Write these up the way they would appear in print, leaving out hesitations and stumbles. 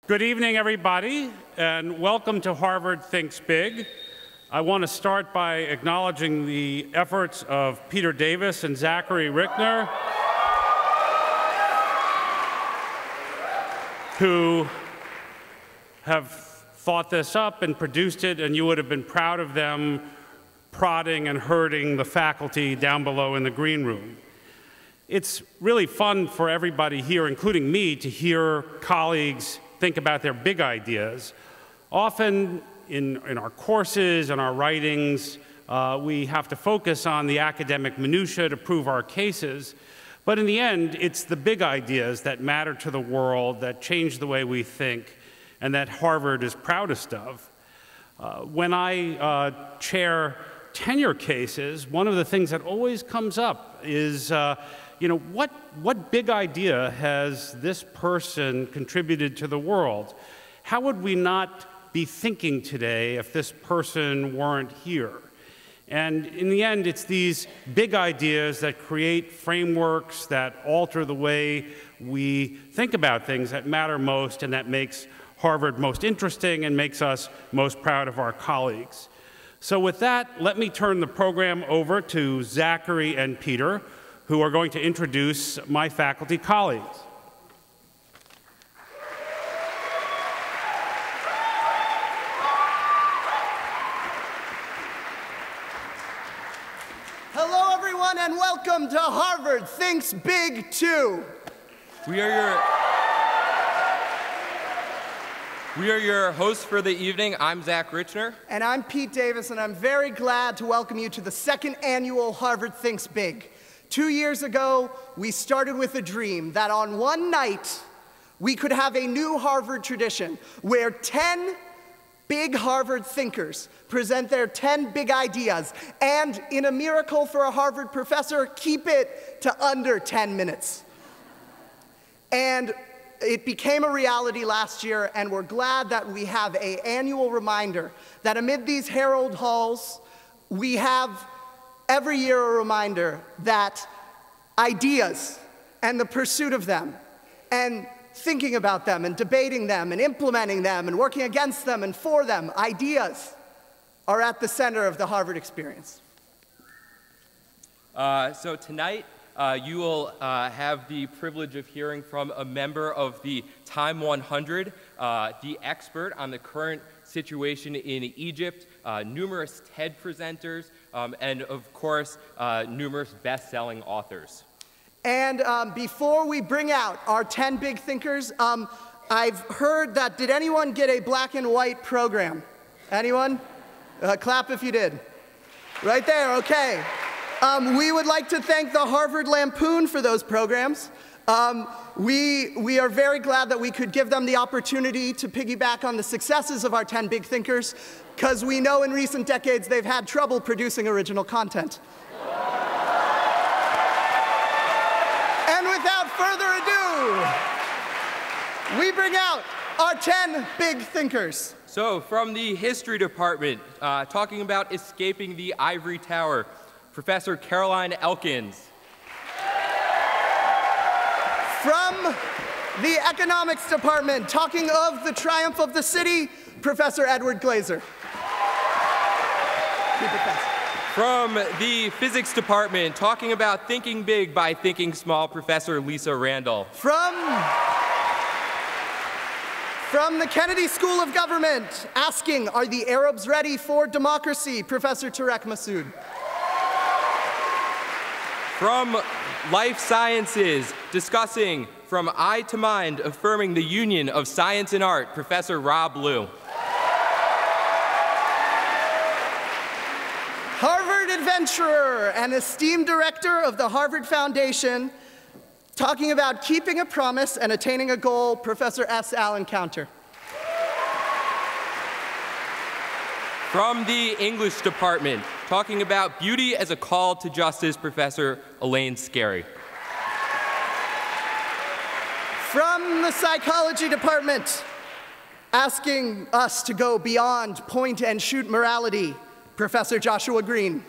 Good evening, everybody, and welcome to Harvard Thinks Big. I want to start by acknowledging the efforts of Peter Davis and Zachary Richner, who have thought this up and produced it, and you would have been proud of them prodding and herding the faculty down below in the green room. It's really fun for everybody here, including me, to hear colleagues think about their big ideas. Often in our courses and our writings, we have to focus on the academic minutiae to prove our cases. But in the end, it's the big ideas that matter to the world, that change the way we think, and that Harvard is proudest of. When I chair tenure cases, one of the things that always comes up is what big idea has this person contributed to the world? How would we not be thinking today if this person weren't here? And in the end, it's these big ideas that create frameworks that alter the way we think about things that matter most and that makes Harvard most interesting and makes us most proud of our colleagues. So with that, let me turn the program over to Zachary and Peter, who are going to introduce my faculty colleagues. Hello, everyone, and welcome to Harvard Thinks Big 2. We are your hosts for the evening. I'm Zach Richner. And I'm Pete Davis, and I'm very glad to welcome you to the second annual Harvard Thinks Big. 2 years ago, we started with a dream that on one night, we could have a new Harvard tradition where 10 big Harvard thinkers present their 10 big ideas, and in a miracle for a Harvard professor, keep it to under 10 minutes. And it became a reality last year, and we're glad that we have an annual reminder that amid these Herald halls, we have every year a reminder that ideas and the pursuit of them and thinking about them and debating them and implementing them and working against them and for them, ideas are at the center of the Harvard experience. So tonight, you will have the privilege of hearing from a member of the Time 100, the expert on the current situation in Egypt, numerous TED presenters, and of course, numerous best-selling authors. And before we bring out our 10 big thinkers, I've heard that, did anyone get a black and white program? Anyone? Clap if you did. Right there, okay. We would like to thank the Harvard Lampoon for those programs. We are very glad that we could give them the opportunity to piggyback on the successes of our 10 big thinkers, because we know in recent decades they've had trouble producing original content. And without further ado, we bring out our 10 big thinkers. So from the history department, talking about escaping the ivory tower, Professor Caroline Elkins. From the economics department, talking of the triumph of the city, Professor Edward Glaser. From the physics department, talking about thinking big by thinking small, Professor Lisa Randall. From the Kennedy School of Government, asking, are the Arabs ready for democracy, Professor Tarek Masood. From life sciences, discussing from eye to mind, affirming the union of science and art, Professor Rob Liu. Harvard adventurer and esteemed director of the Harvard Foundation, talking about keeping a promise and attaining a goal, Professor S. Allen Counter. From the English department, talking about beauty as a call to justice, Professor Elaine Scarry. From the psychology department, asking us to go beyond point and shoot morality, Professor Joshua Green.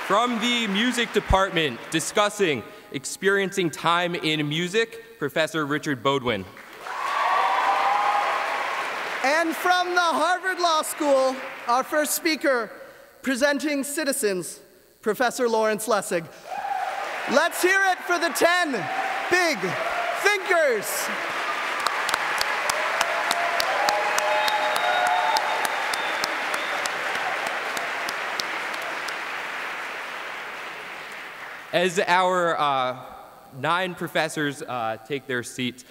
From the music department, discussing Experiencing Time in Music, Professor Richard Bodwin. And from the Harvard Law School, our first speaker, presenting Citizens, Professor Lawrence Lessig. Let's hear it for the 10 big thinkers. As our 9 professors take their seats,